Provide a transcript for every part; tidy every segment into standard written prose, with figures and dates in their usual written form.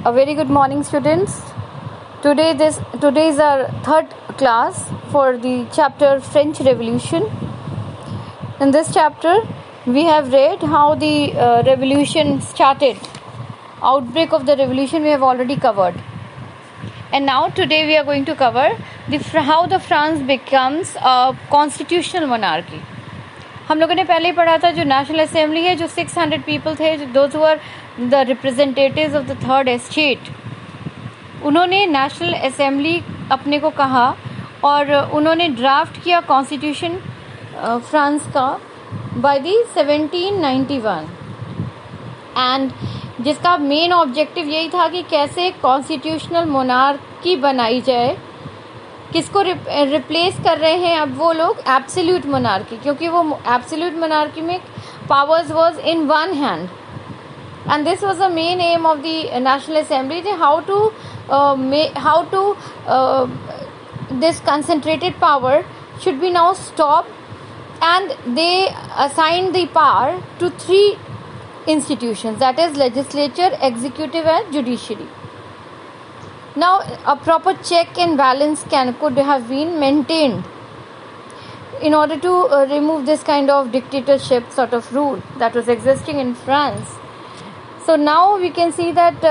A very good morning, students. Today is our third class for the chapter French Revolution. In this chapter, we have read how the revolution started. Outbreak of the revolution we have already covered, and now today we are going to cover how the France becomes a constitutional monarchy. हम लोगों ने पहले ही पढ़ा था जो national assembly है, जो 600 people थे, those were the representatives of the third estate, उन्होंने नेशनल असेंबली अपने को कहा और उन्होंने ड्राफ्ट किया कॉन्स्टिट्यूशन फ्रांस का बाय दी 1791, एंड जिसका मेन ऑब्जेक्टिव यही था कि कैसे कॉन्स्टिट्यूशनल मोनार्की बनाई जाए. किसको रिप्लेस कर रहे हैं अब वो लोग? एब्सोल्यूट मोनार्की, क्योंकि वो एब्सोल्यूट मोनार्की में powers was in one hand, and this was the main aim of the national assembly. How to this concentrated power should be now stop, and they assign the power to 3 institutions, that is legislature, executive and judiciary. Now a proper check and balance could have been maintained in order to remove this kind of dictatorship sort of rule that was existing in France. So now we can see that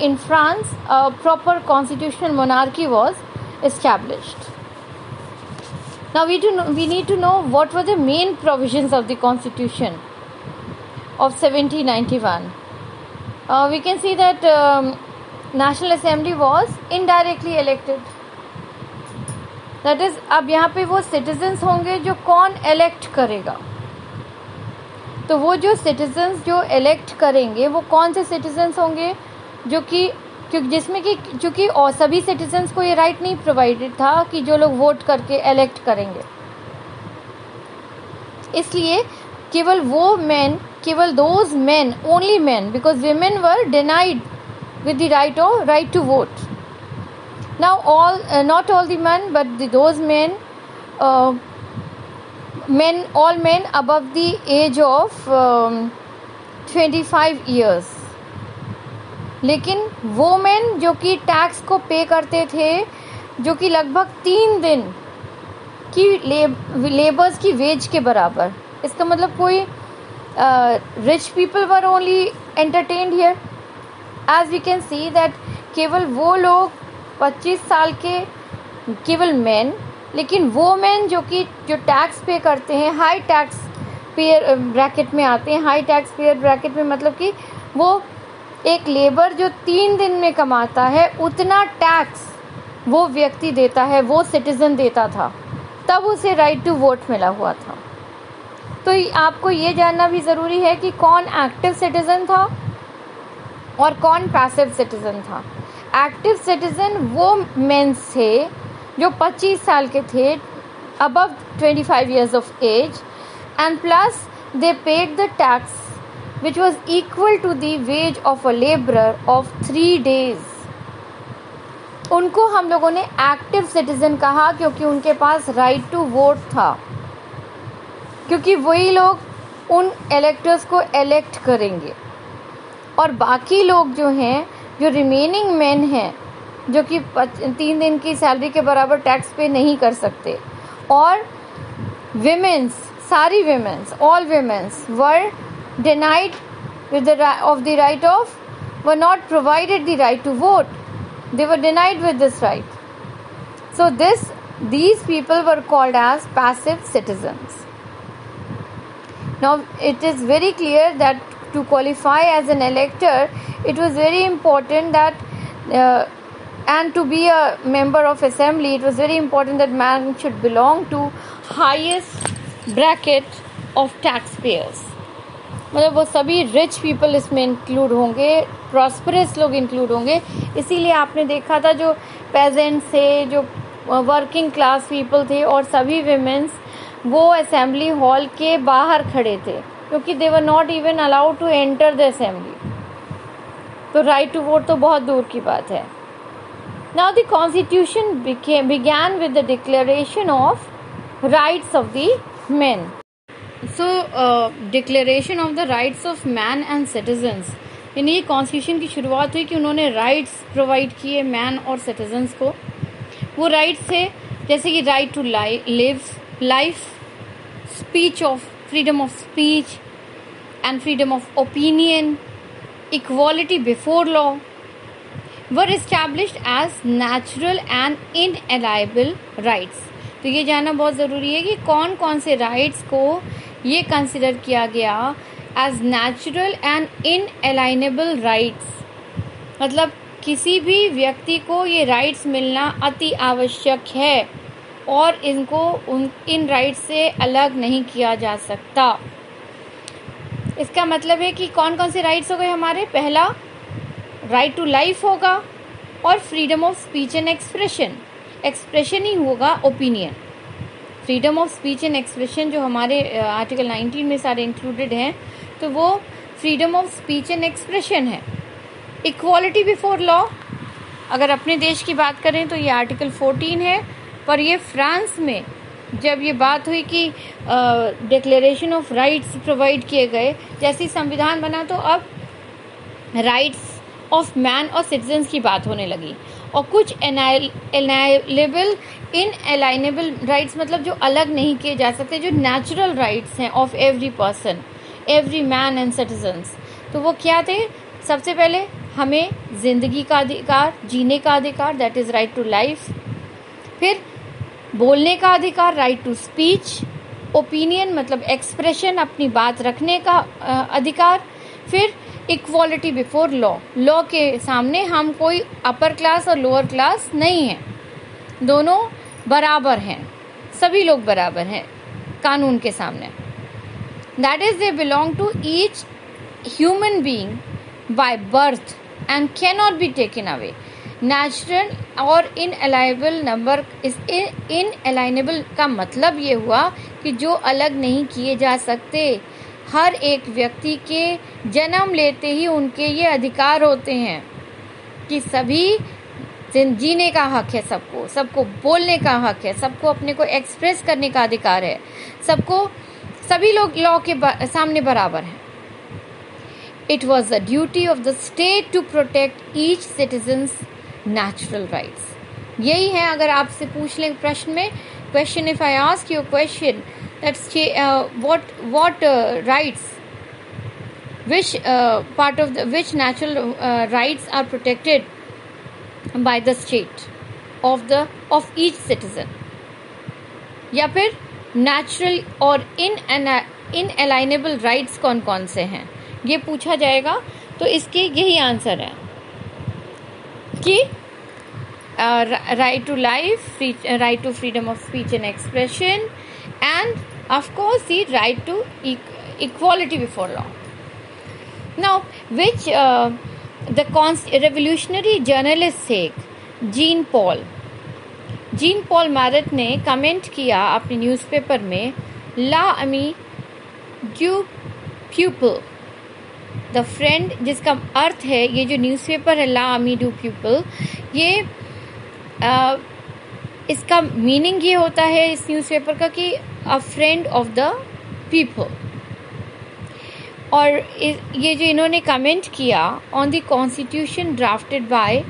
in France a proper constitutional monarchy was established. Now we need to know what were the main provisions of the constitution of 1791. We can see that National Assembly was indirectly elected. That is, अब यहाँ पे वो citizens होंगे जो कौन elect करेगा. तो वो जो citizens जो elect करेंगे वो कौन से citizens होंगे जो कि जिसमें कि चूँकि और सभी citizens को ये right नहीं provided था कि जो लोग vote करके elect करेंगे, इसलिए केवल those men, only men, because women were denied with the right to vote. Now not all the men, but those men, all men above the age of 25 years. लेकिन वो men जो कि tax को पे करते थे, जो कि लगभग 3 दिन की लेबर्स की वेज के बराबर. इसका मतलब कोई rich people were only entertained here. As we can see that केवल वो लोग 25 साल के केवल men, लेकिन वो men जो टैक्स पे करते हैं, हाई टैक्स पेयर ब्रैकेट में आते हैं. हाई टैक्स पेयर ब्रैकेट में मतलब कि वो एक लेबर जो 3 दिन में कमाता है उतना टैक्स वो व्यक्ति देता है, वो सिटीजन देता था, तब उसे राइट टू वोट मिला हुआ था. तो आपको ये जानना भी ज़रूरी है कि कौन एक्टिव सिटीज़न था और कौन पैसिव सिटीज़न था. एक्टिव सिटीज़न वो मेंस थे जो 25 साल के थे, above 25 years of age, and plus they paid the tax which was equal to the wage of a laborer of 3 days. उनको हम लोगों ने एक्टिव सिटीज़न कहा क्योंकि उनके पास राइट टू वोट था, क्योंकि वही लोग उन इलेक्टर्स को इलेक्ट करेंगे. और बाकी लोग जो हैं, जो रिमेनिंग मेन हैं, जो कि 3 दिन की सैलरी के बराबर टैक्स पे नहीं कर सकते, और विमेंस, सारी women's, all women's were denied with the right of, were not provided the right to vote. They were denied with this right. So these people were called as passive citizens. Now it is very clear that to qualify as an elector, it was very important that and to be a member of assembly, it was very important that man should belong to highest bracket of taxpayers. मतलब वो सभी rich people इसमें include होंगे, prosperous लोग include होंगे. इसीलिए आपने देखा था जो पेजेंट्स थे, जो वर्किंग क्लास पीपल थे, और सभी विमेंस वो असेंबली हॉल के बाहर खड़े थे, क्योंकि they were not even allowed to enter the assembly. तो राइट टू वोट तो बहुत दूर की बात है. Now the constitution began with the declaration of rights of the men. So declaration of the rights of man and citizens यानी ये constitution की शुरुआत हुई कि उन्होंने राइट्स प्रोवाइड किए मैन और सिटीजन्स को। वो राइट्स थे जैसे कि right to live life, speech of freedom of speech and freedom of opinion, equality before law were established as natural and inalienable rights. तो ये जानना बहुत ज़रूरी है कि कौन कौन से राइट्स को ये कंसिडर किया गया एज नेचुरल एंड इनएलाइनेबल राइट्स। मतलब किसी भी व्यक्ति को ये राइट्स मिलना अति आवश्यक है और इनको इन राइट्स से अलग नहीं किया जा सकता। इसका मतलब है कि कौन कौन से राइट्स हो गए हमारे। पहला राइट टू लाइफ होगा और freedom of speech and expression ही होगा opinion. Freedom of speech and expression जो हमारे आर्टिकल 19 में सारे इंक्लूडेड हैं, तो वो freedom of speech and expression है। इक्वालिटी बिफोर लॉ, अगर अपने देश की बात करें तो ये आर्टिकल 14 है, पर ये फ्रांस में जब ये बात हुई कि डिक्लेरेशन ऑफ राइट्स प्रोवाइड किए गए, जैसे संविधान बना तो अब राइट्स ऑफ मैन और सिटीजन्स की बात होने लगी। और कुछ इनएलाइनेबल राइट्स मतलब जो अलग नहीं किए जा सकते, जो नेचुरल राइट्स हैं of every person, every man and citizens. तो वो क्या थे। सबसे पहले हमें जिंदगी का अधिकार, जीने का अधिकार, that is right to life. फिर बोलने का अधिकार, राइट टू स्पीच। ओपिनियन मतलब एक्सप्रेशन, अपनी बात रखने का अधिकार। फिर इक्वालिटी बिफोर लॉ, लॉ के सामने हम कोई अपर क्लास और लोअर क्लास नहीं है, दोनों बराबर हैं, सभी लोग बराबर हैं कानून के सामने। That is they belong to each human being by birth and can not be taken away. Natural और इनएलाइनेबल नंबर, इस इनएलाइनेबल का मतलब ये हुआ कि जो अलग नहीं किए जा सकते। हर एक व्यक्ति के जन्म लेते ही उनके ये अधिकार होते हैं कि सभी जीने का हक है, सबको बोलने का हक है, सबको अपने को एक्सप्रेस करने का अधिकार है, सभी लोग लॉ के सामने बराबर हैं। It was the duty of the state to protect each citizens natural rights. यही है, अगर आपसे पूछ लें प्रश्न में, question if I ask you question that's what rights, which part of which natural rights are protected by the state of each citizen, या फिर नेचुरल और इनएलाइनेबल राइट्स कौन कौन से हैं, ये पूछा जाएगा। तो इसके यही आंसर है कि right to life, right to freedom of speech and expression, and of course the right to equality before law. Now which the revolutionary journalist थे जीन पॉल मैरेट ने कमेंट किया अपने न्यूज़पेपर में, ला अमी ड्यू प्यूपल द फ्रेंड, जिसका अर्थ है, ये जो न्यूज़पेपर है ला अमी ड्यू प्यूपल, ये इसका मीनिंग ये होता है इस न्यूज़पेपर का कि a friend of the people. और ये जो इन्होंने कमेंट किया on the constitution drafted by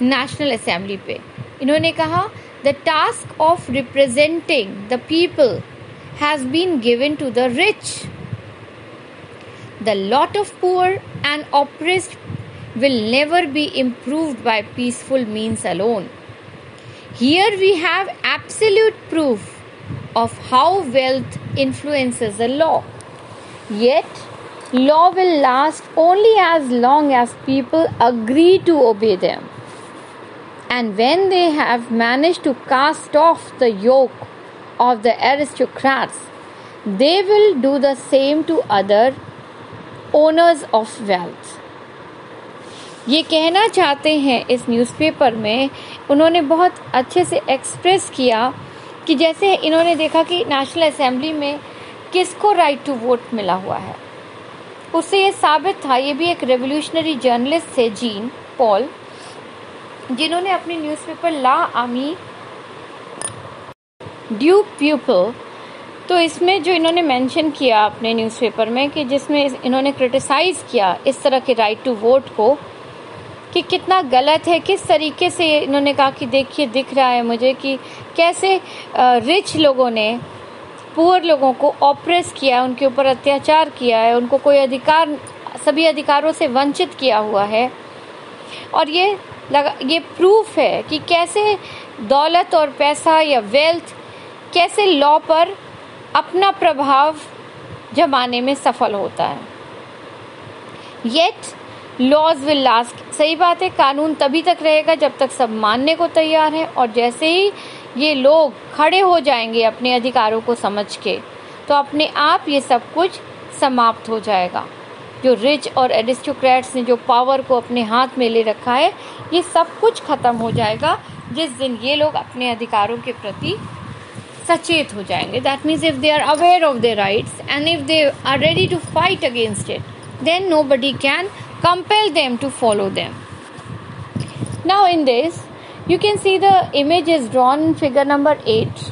national assembly पे, इन्होंने कहा the task of representing the people has been given to the rich, the lot of poor and oppressed will never be improved by peaceful means alone. Here we have absolute proof of how wealth influences the law. Yet, law will last only as long as people agree to obey them. And when they have managed to cast off the yoke of the aristocrats, they will do the same to other owners of wealth. ये कहना चाहते हैं इस newspaper में, उन्होंने बहुत अच्छे से एक्सप्रेस किया कि जैसे इन्होंने देखा कि नेशनल असेंबली में किसको राइट टू वोट मिला हुआ है, उससे ये साबित था। ये भी एक रेवोल्यूशनरी जर्नलिस्ट थे जीन पॉल, जिन्होंने अपने न्यूज़पेपर ला आमी ड्यू पीपल तो इसमें जो इन्होंने मेंशन किया अपने न्यूज़पेपर में कि जिसमें इन्होंने क्रिटिसाइज़ किया इस तरह के राइट टू वोट को कि कितना गलत है, किस तरीके से इन्होंने कहा कि देखिए दिख रहा है मुझे कि कैसे रिच लोगों ने पुअर लोगों को ऑप्रेस किया, उनके ऊपर अत्याचार किया है, उनको कोई अधिकार, सभी अधिकारों से वंचित किया हुआ है। और ये प्रूफ है कि कैसे दौलत और पैसा या वेल्थ कैसे लॉ पर अपना प्रभाव जमाने में सफल होता है। Yet laws will last. सही बात है, कानून तभी तक रहेगा जब तक सब मानने को तैयार है, और जैसे ही ये लोग खड़े हो जाएंगे अपने अधिकारों को समझ के, तो अपने आप ये सब कुछ समाप्त हो जाएगा। जो रिच और एरिस्टोक्रेट्स ने जो पावर को अपने हाथ में ले रखा है, ये सब कुछ खत्म हो जाएगा जिस दिन ये लोग अपने अधिकारों के प्रति सचेत हो जाएंगे। That means if they are aware of their rights and if they are ready to fight against it, then nobody can compel them to follow them. Now in this you can see the image is drawn in figure number 8.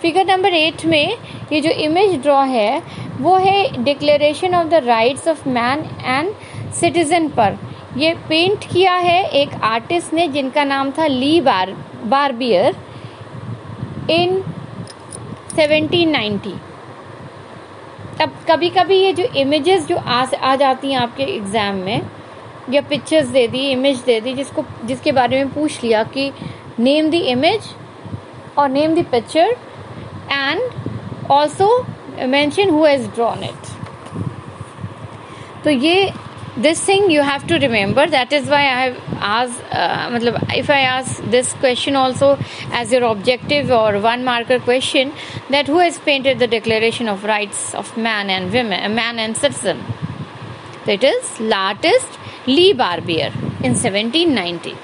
Figure number 8 में ये जो image draw है वो है declaration of the rights of man and citizen पर। ये paint किया है एक आर्टिस्ट ने जिनका नाम था ली बार्बियर इन 1790। अब कभी कभी ये जो इमेजेस जो आ जाती हैं आपके एग्ज़ाम में, या पिक्चर्स दे दी, इमेज दे दी, जिसके बारे में पूछ लिया कि नेम द इमेज और name the picture and also mention who has drawn it. तो ये this thing you have to remember. That is why I have asked if I ask this question also as your objective or one marker question, that who has painted the Declaration of Rights of Man and Women, Man and Citizen. So it is artist Lee Barbier in 1790.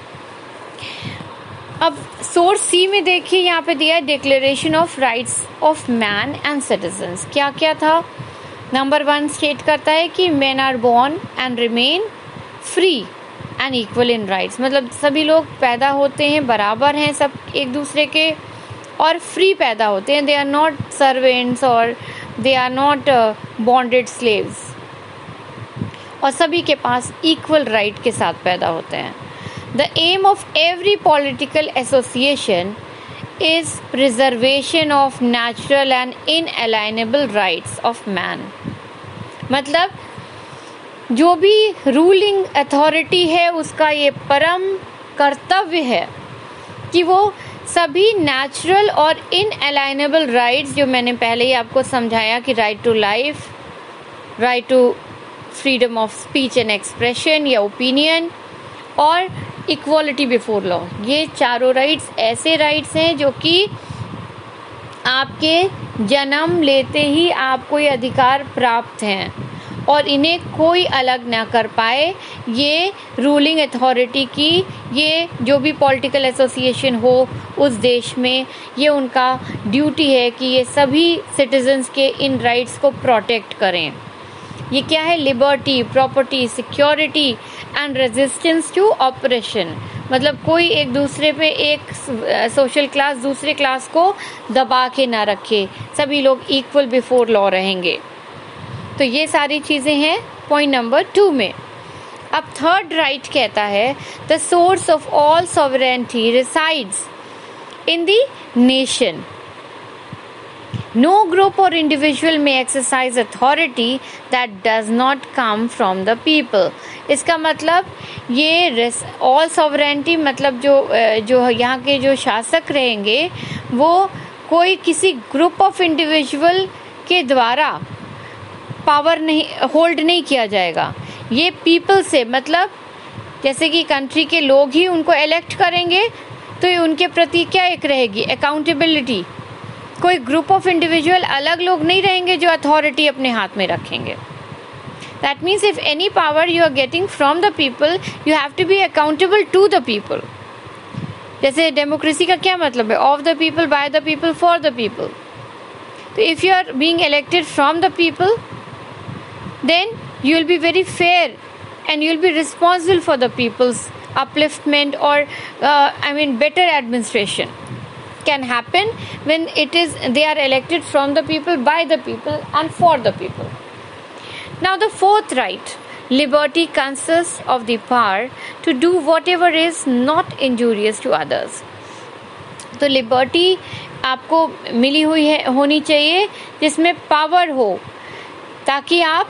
अब source सी में देखिए, यहाँ पे दिया है declaration of rights of man and citizens. क्या क्या था? नंबर 1 स्टेट करता है कि men are born and remain free and equal in rights. मतलब सभी लोग पैदा होते हैं, बराबर हैं सब एक दूसरे के, और फ्री पैदा होते हैं। दे आर नॉट सर्वेंट्स और they are not bonded slaves, और सभी के पास इक्वल राइट के साथ पैदा होते हैं। The aim of every political association is preservation of natural and inalienable rights of man। मतलब जो भी रूलिंग अथॉरिटी है उसका ये परम कर्तव्य है कि वो सभी नेचुरल और इनअलाइनेबल राइट्स, जो मैंने पहले ही आपको समझाया कि right to life, right to freedom of speech and expression या ओपिनियन, और इक्वालिटी बिफोर लॉ, ये चारों राइट्स ऐसे राइट्स हैं जो कि आपके जन्म लेते ही आपको ये अधिकार प्राप्त हैं और इन्हें कोई अलग ना कर पाए। ये रूलिंग अथॉरिटी की, ये जो भी पॉलिटिकल एसोसिएशन हो उस देश में, ये उनका ड्यूटी है कि ये सभी सिटीजन्स के इन राइट्स को प्रोटेक्ट करें। ये क्या है? Liberty, property, security and resistance to operation. मतलब कोई एक दूसरे पे, एक सोशल क्लास दूसरे क्लास को दबा के ना रखे, सभी लोग इक्वल बिफोर लॉ रहेंगे। तो ये सारी चीज़ें हैं पॉइंट नंबर 2 में। अब थर्ड राइट कहता है the source of all sovereignty resides in the nation. No group or individual may exercise authority that does not come from the people। इसका मतलब ये all sovereignty, मतलब जो यहाँ के जो शासक रहेंगे वो कोई किसी ग्रुप ऑफ इंडिविजुअल के द्वारा पावर नहीं होल्ड नहीं किया जाएगा। ये पीपल से, मतलब जैसे कि कंट्री के लोग ही उनको इलेक्ट करेंगे, तो ये उनके प्रति क्या एक रहेगी? अकाउंटेबिलिटी। कोई ग्रुप ऑफ इंडिविजुअल अलग लोग नहीं रहेंगे जो अथॉरिटी अपने हाथ में रखेंगे। That means if any power you are getting from the people, you have to be accountable to the people. जैसे डेमोक्रेसी का क्या मतलब है? Of the people, by the people, for the people. तो if you are being elected from the people, then you will be very fair and you'll be responsible for the people's upliftment or better administration। can happen when they are elected from the people, by the people and for the people. Now the fourth right, liberty, consists of the power to do whatever is not injurious to others. तो liberty आपको मिली हुई है, होनी चाहिए जिसमें power हो, ताकि आप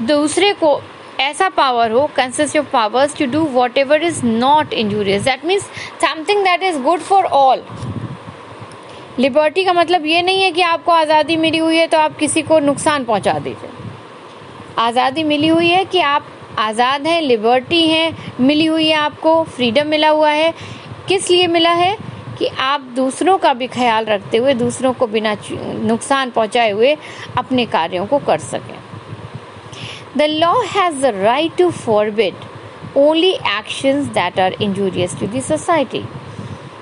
दूसरे को, ऐसा पावर हो, consist of powers to do whatever is not injurious, that means something that is good for all. Liberty का मतलब ये नहीं है कि आपको आज़ादी मिली हुई है तो आप किसी को नुकसान पहुंचा दीजिए. आज़ादी मिली हुई है कि आप आज़ाद हैं, लिबर्टी है मिली हुई है, आपको फ्रीडम मिला हुआ है. किस लिए मिला है? कि आप दूसरों का भी ख्याल रखते हुए, दूसरों को बिना नुकसान पहुंचाए हुए अपने कार्यों को कर सकें. The law has the right to forbid only actions that are injurious to the society.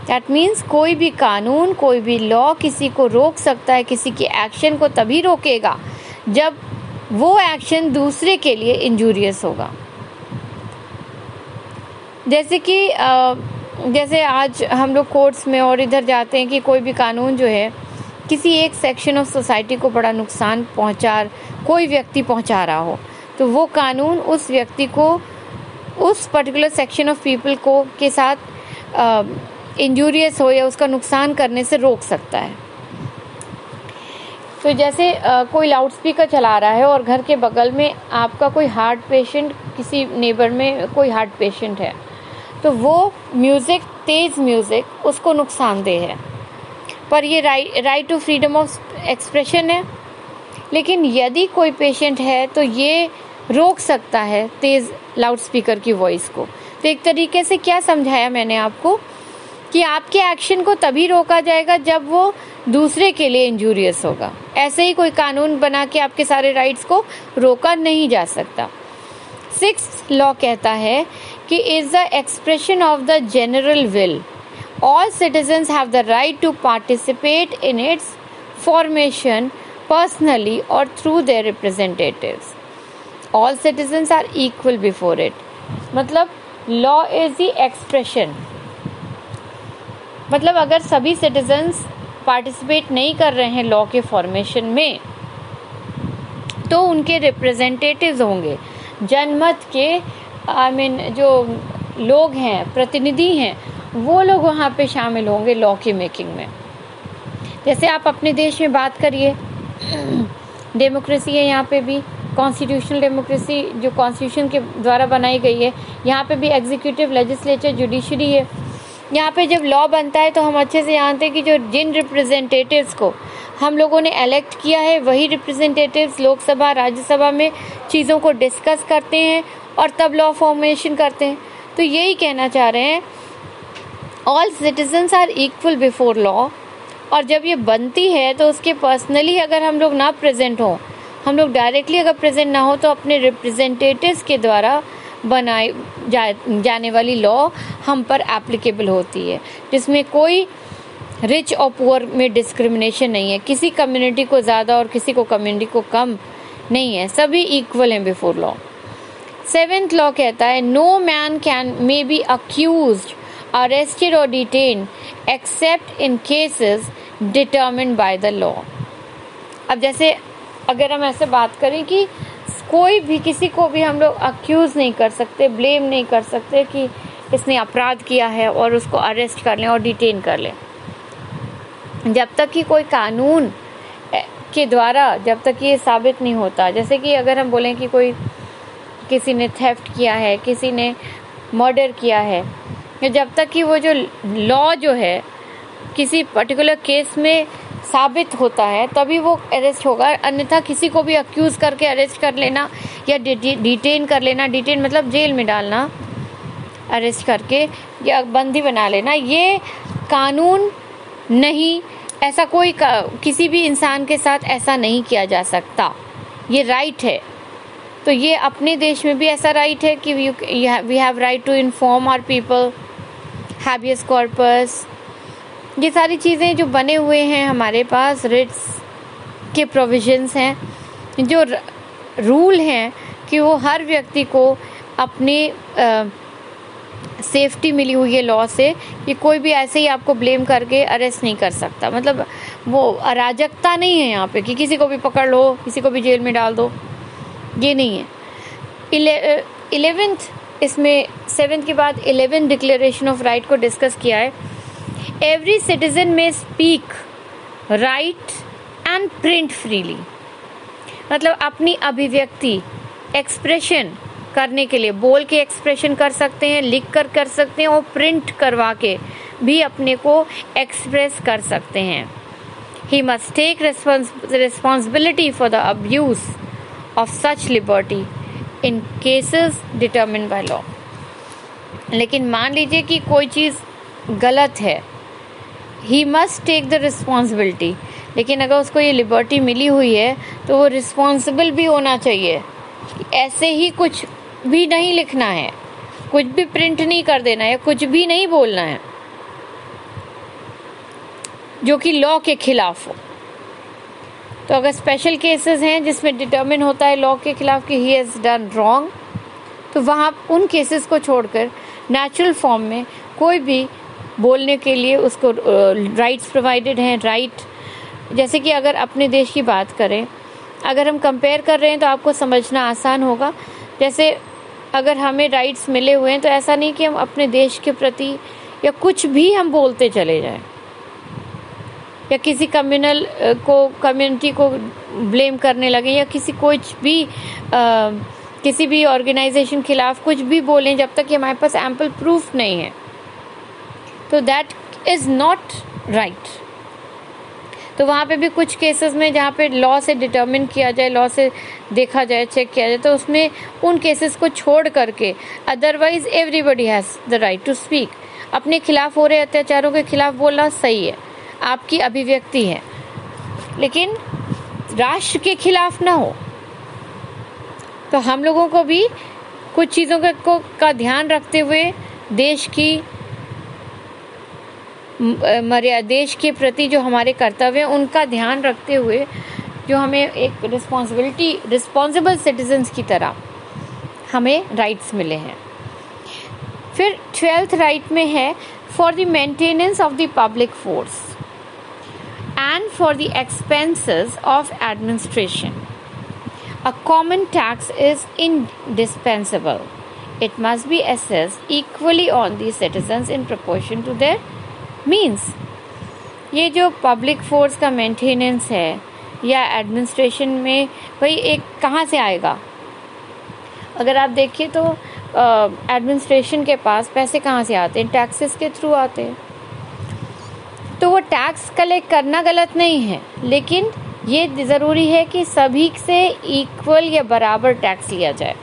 That means कोई भी कानून, कोई भी लॉ किसी को रोक सकता है, किसी के एक्शन को तभी रोकेगा जब वो एक्शन दूसरे के लिए इंजूरियस होगा. जैसे आज हम लोग कोर्ट्स में और इधर जाते हैं कि कोई भी कानून जो है किसी एक सेक्शन ऑफ सोसाइटी को बड़ा नुकसान कोई व्यक्ति पहुंचा रहा हो, तो वो कानून उस व्यक्ति को, उस पर्टिकुलर सेक्शन ऑफ पीपल को के साथ इंजूरियस हो या उसका नुकसान करने से रोक सकता है. तो जैसे कोई लाउड स्पीकर चला रहा है और घर के बगल में आपका कोई हार्ट पेशेंट, किसी नेबर में कोई हार्ट पेशेंट है, तो वो म्यूज़िक, तेज़ म्यूज़िक उसको नुकसानदेह है. पर ये right to freedom of expression है. लेकिन यदि कोई पेशेंट है तो ये रोक सकता है तेज़ लाउड स्पीकर की वॉइस को. तो एक तरीके से क्या समझाया मैंने आपको कि आपके एक्शन को तभी रोका जाएगा जब वो दूसरे के लिए इंजूरियस होगा. ऐसे ही कोई कानून बना के आपके सारे राइट्स को रोका नहीं जा सकता. 6th लॉ कहता है कि is the expression of the general will, all citizens have the right to participate in its formation personally or through their representatives. All citizens are equal before it. मतलब law is the expression. मतलब अगर सभी citizens participate नहीं कर रहे हैं law के formation में, तो उनके representatives होंगे, जनमत के जो लोग हैं, प्रतिनिधि हैं, वो लोग वहाँ पे शामिल होंगे लॉ की मेकिंग में. जैसे आप अपने देश में बात करिए, डेमोक्रेसी है, यहाँ पे भी कॉन्स्टिट्यूशनल डेमोक्रेसी जो कॉन्स्टिट्यूशन के द्वारा बनाई गई है, यहाँ पे भी एग्जीक्यूटिव, लेजिस्लेचर, जुडिशरी है. यहाँ पे जब लॉ बनता है तो हम अच्छे से जानते हैं कि जिन रिप्रेजेंटेटिव्स को हम लोगों ने इलेक्ट किया है, वही रिप्रेजेंटेटिव्स लोकसभा, राज्यसभा में चीज़ों को डिस्कस करते हैं और तब लॉ फॉर्मेशन करते हैं. तो यही कहना चाह रहे हैं, all citizens are equal before law. और जब ये बनती है तो उसके पर्सनली अगर हम लोग ना प्रेजेंट हों, हम लोग डायरेक्टली अगर प्रेजेंट ना हो, तो अपने रिप्रेजेंटेटिव्स के द्वारा बनाई जाने वाली लॉ हम पर एप्लीकेबल होती है, जिसमें कोई रिच और पुअर में डिस्क्रिमिनेशन नहीं है, किसी कम्युनिटी को ज़्यादा और किसी को कम्युनिटी को कम नहीं है, सभी इक्वल हैं बिफोर लॉ. 7th लॉ कहता है, no man may be accused, arrested or detained except in cases determined by the law. अब जैसे अगर हम ऐसे बात करें कि कोई भी, किसी को भी हम लोग अक्यूज़ नहीं कर सकते, ब्लेम नहीं कर सकते कि इसने अपराध किया है और उसको अरेस्ट कर लें और डिटेन कर लें, जब तक कि कोई कानून के द्वारा, जब तक ये साबित नहीं होता. जैसे कि अगर हम बोलें कि किसी ने थेफ्ट किया है, किसी ने मर्डर किया है, जब तक कि वो जो लॉ जो है किसी पर्टिकुलर केस में साबित होता है तभी वो अरेस्ट होगा. अन्यथा किसी को भी अक्यूज़ करके अरेस्ट कर लेना या डिटेन कर लेना, डिटेन मतलब जेल में डालना, अरेस्ट करके या बंदी बना लेना, ये कानून नहीं, ऐसा कोई किसी भी इंसान के साथ ऐसा नहीं किया जा सकता. ये राइट है. तो ये अपने देश में भी ऐसा राइट है कि we have right to inform our people, habeas corpus, ये सारी चीज़ें जो बने हुए हैं हमारे पास, रिट्स के प्रोविजंस हैं, जो रूल हैं कि वो हर व्यक्ति को अपने सेफ्टी मिली हुई है लॉ से कि कोई भी ऐसे ही आपको ब्लेम करके अरेस्ट नहीं कर सकता। मतलब वो अराजकता नहीं है यहाँ पे कि किसी को भी पकड़ लो, किसी को भी जेल में डाल दो, ये नहीं है। 11th इसमें 7th के बाद 11th डिक्लेरेशन ऑफ राइट को डिस्कस किया है। एवरी सिटीजन में speak, right and print freely. मतलब अपनी अभिव्यक्ति, एक्सप्रेशन करने के लिए बोल के एक्सप्रेशन कर सकते हैं, लिख कर सकते हैं और प्रिंट करवा के भी अपने को एक्सप्रेस कर सकते हैं। He must take responsibility for the abuse of such liberty in cases determined by law. लेकिन मान लीजिए कि कोई चीज़ गलत है, he must take the responsibility. लेकिन अगर उसको ये लिबर्टी मिली हुई है तो वो रिस्पॉन्सिबल भी होना चाहिए। ऐसे ही कुछ भी नहीं लिखना है, कुछ भी प्रिंट नहीं कर देना है, कुछ भी नहीं बोलना है जो कि लॉ के खिलाफ हो। तो अगर स्पेशल केसेस हैं जिसमें डिटरमिन होता है लॉ के खिलाफ कि ही हैज़ डन रॉन्ग, तो वहाँ उन केसेस को छोड़कर नेचुरल फॉर्म में कोई भी बोलने के लिए उसको राइट्स प्रोवाइडेड हैं। राइट जैसे कि अगर अपने देश की बात करें, अगर हम कंपेयर कर रहे हैं तो आपको समझना आसान होगा। जैसे अगर हमें राइट्स मिले हुए हैं तो ऐसा नहीं कि हम अपने देश के प्रति या कुछ भी हम बोलते चले जाएं या किसी कम्युनिटी को ब्लेम करने लगे या किसी किसी भी ऑर्गेनाइजेशन खिलाफ कुछ भी बोलें जब तक कि हमारे पास एम्पल प्रूफ नहीं है, तो दैट इज़ नॉट राइट। तो वहाँ पे भी कुछ केसेस में जहाँ पे लॉ से डिटरमिन किया जाए, लॉ से देखा जाए, चेक किया जाए, तो उसमें उन केसेस को छोड़ करके otherwise everybody has the right to speak. अपने खिलाफ हो रहे अत्याचारों के खिलाफ बोलना सही है, आपकी अभिव्यक्ति है, लेकिन राष्ट्र के खिलाफ ना हो। तो हम लोगों को भी कुछ चीज़ों का ध्यान रखते हुए देश के प्रति जो हमारे कर्तव्य हैं उनका ध्यान रखते हुए जो हमें एक रिस्पॉन्सिबल सिटीजन्स की तरह हमें राइट्स मिले हैं। फिर 12th राइट में है for the maintenance of the public force and for the expenses of administration a common tax is indispensable. It must be assessed equally on the citizens in proportion to their means. ये जो public force का maintenance है या administration में भाई एक कहाँ से आएगा? अगर आप देखिए तो एडमिनिस्ट्रेशन के पास पैसे कहाँ से आते हैं? टैक्सेस के थ्रू आते हैं। तो वो टैक्स कलेक्ट करना गलत नहीं है, लेकिन ये ज़रूरी है कि सभी से इक्वल या बराबर टैक्स लिया जाए।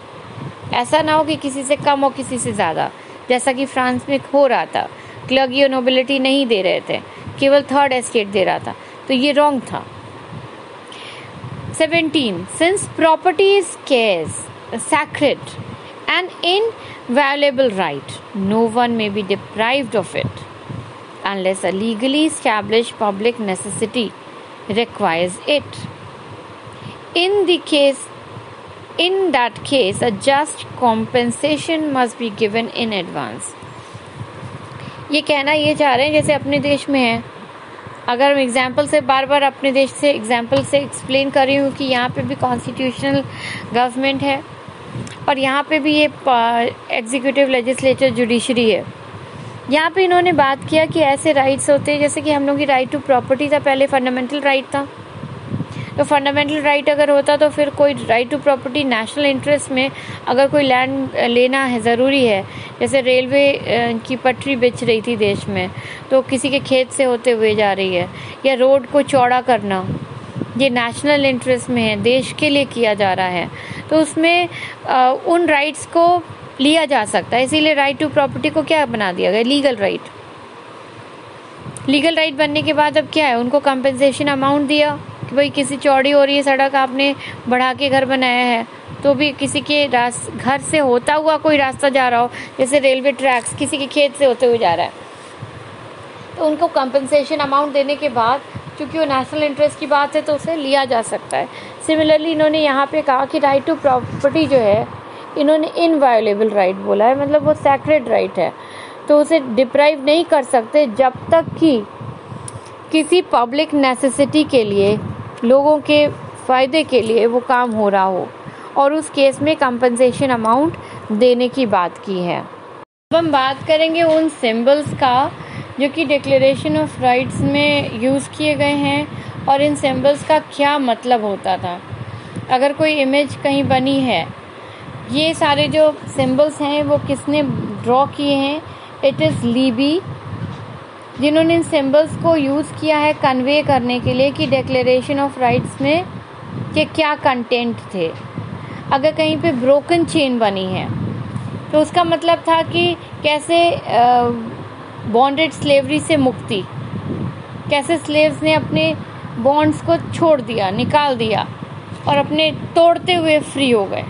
ऐसा ना हो कि किसी से कम और किसी से ज़्यादा, जैसा कि फ्रांस में हो रहा था। क्लर्गी और नोबिलिटी नहीं दे रहे थे, केवल थर्ड एस्टेट दे रहा था, तो ये रॉन्ग था। 17 since property is scarce, sacred and inviolable right, no one may be deprived of it unless a legally established public necessity requires it. In that case, a just compensation must be given in advance. ये कहना ये चाह रहे हैं जैसे अपने देश में है। अगर हम एग्जाम्पल से बार अपने देश से एग्जाम्पल से एक्सप्लेन कर रही हूँ कि यहाँ पे भी कॉन्स्टिट्यूशनल गवर्नमेंट है और यहाँ पे भी ये एग्जीक्यूटिव, लेजिस्लेचर, जुडिशरी है। यहाँ पे इन्होंने बात किया कि ऐसे राइट्स होते हैं जैसे कि हम लोग की राइट टू प्रॉपर्टी था, पहले फंडामेंटल राइट था। तो फंडामेंटल राइट अगर होता तो फिर कोई right to property national interest में अगर कोई लैंड लेना है, ज़रूरी है, जैसे रेलवे की पटरी बिछ रही थी देश में तो किसी के खेत से होते हुए जा रही है, या रोड को चौड़ा करना, ये नेशनल इंटरेस्ट में है, देश के लिए किया जा रहा है, तो उसमें उन राइट्स को लिया जा सकता है। इसीलिए राइट टू प्रॉपर्टी को क्या बना दिया गया? Legal right. लीगल राइट बनने के बाद अब क्या है, उनको कंपनसेशन अमाउंट दिया कि भाई किसी चौड़ी हो रही है सड़क, आपने बढ़ा के घर बनाया है, तो भी किसी के घर से होता हुआ कोई रास्ता जा रहा हो, जैसे रेलवे ट्रैक्स किसी के खेत से होते हुए जा रहा है, तो उनको कंपनसेशन अमाउंट देने के बाद क्योंकि वो नेशनल इंटरेस्ट की बात है तो उसे लिया जा सकता है। सिमिलरली इन्होंने यहाँ पे कहा कि राइट टू प्रॉपर्टी जो है इन्होंने इनवायोलेबल राइट बोला है, मतलब वो सैक्रेड राइट है। तो उसे डिप्राइव नहीं कर सकते जब तक कि किसी पब्लिक नेसेसिटी के लिए, लोगों के फ़ायदे के लिए वो काम हो रहा हो, और उस केस में कंपनसेशन अमाउंट देने की बात की है। अब हम बात करेंगे उन सिंबल्स का जो कि डिक्लेरेशन ऑफ राइट्स में यूज़ किए गए हैं और इन सिंबल्स का क्या मतलब होता था। अगर कोई इमेज कहीं बनी है, ये सारे जो सिंबल्स हैं वो किसने ड्रॉ किए हैं? इट इज़ लीबी, जिन्होंने इन सिंबल्स को यूज़ किया है कन्वे करने के लिए कि डिक्लेरेशन ऑफ राइट्स में के क्या कंटेंट थे। अगर कहीं पे ब्रोकन चेन बनी है तो उसका मतलब था कि कैसे बॉन्डेड स्लेवरी से मुक्ति, कैसे स्लेव्स ने अपने बॉन्ड्स को छोड़ दिया, निकाल दिया और अपने तोड़ते हुए फ्री हो गए।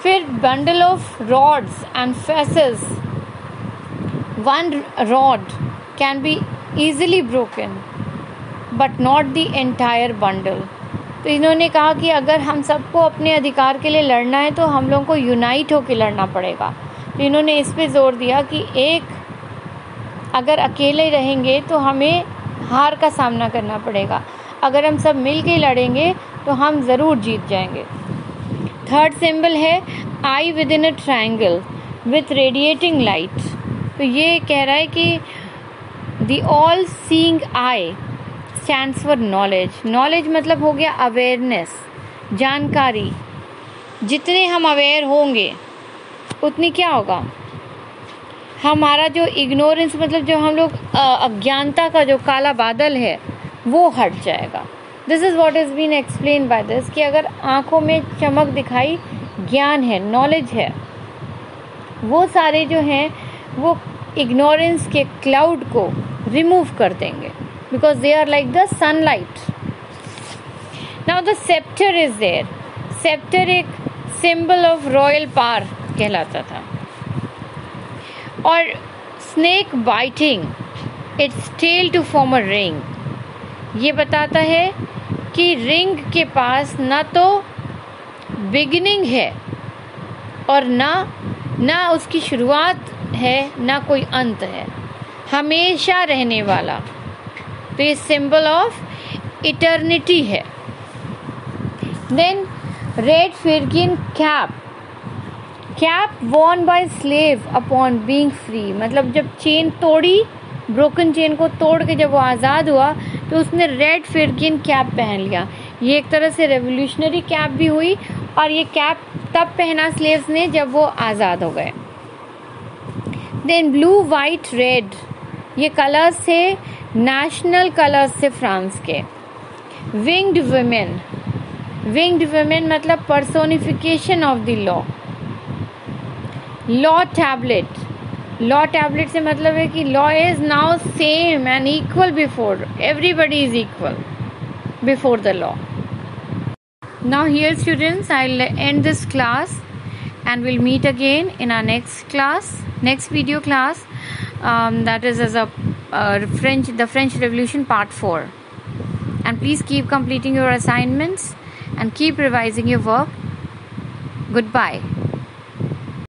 फिर bundle of rods and faces, one rod can be easily broken but not the entire bundle। तो इन्होंने कहा कि अगर हम सबको अपने अधिकार के लिए लड़ना है तो हम लोगों को यूनाइट होकर लड़ना पड़ेगा। तो इन्होंने इस पे जोर दिया कि एक अगर अकेले रहेंगे तो हमें हार का सामना करना पड़ेगा, अगर हम सब मिल के लड़ेंगे तो हम ज़रूर जीत जाएंगे। थर्ड सिंबल है eye within a triangle with radiating light. तो ये कह रहा है कि the all seeing eye stands for knowledge. Knowledge मतलब हो गया अवेयरनेस, जानकारी। जितने हम अवेयर होंगे उतनी क्या होगा, हमारा जो इग्नोरेंस मतलब जो हम लोग अज्ञानता का जो काला बादल है वो हट जाएगा। This is what is been explain by this कि अगर आँखों में चमक दिखाई ज्ञान है, नॉलेज है, वो सारे जो हैं वो इग्नोरेंस के क्लाउड को रिमूव कर देंगे, because they are like the sunlight. Now the sceptre is there. Sceptre एक सिंबल ऑफ रॉयल पावर कहलाता था। और snake biting its tail to form a ring, ये बताता है कि रिंग के पास ना तो बिगिनिंग है और ना उसकी शुरुआत है, ना कोई अंत है, हमेशा रहने वाला। तो ये सिंबल ऑफ इटर्निटी है। Then red Phrygian cap, cap worn by slave upon being free, मतलब जब चेन तोड़ी, ब्रोकन चेन को तोड़ के जब वो आज़ाद हुआ तो उसने रेड फिरकिन कैप पहन लिया। ये एक तरह से रेवोल्यूशनरी कैप भी हुई, और ये कैप तब पहना स्लेव्स ने जब वो आज़ाद हो गए। देन ब्लू वाइट रेड, ये कलर्स थे नेशनल कलर्स थे फ्रांस के। विंग्ड वुमेन, विंग्ड वुमेन मतलब personification of the law. Law tablet, law tablet से मतलब है कि law is now same and equal before, everybody is equal before the law. Now here students, I'll end this class and we'll meet again in our next video class, that is as a the French Revolution part 4. And please keep completing your assignments and keep revising your work. Goodbye.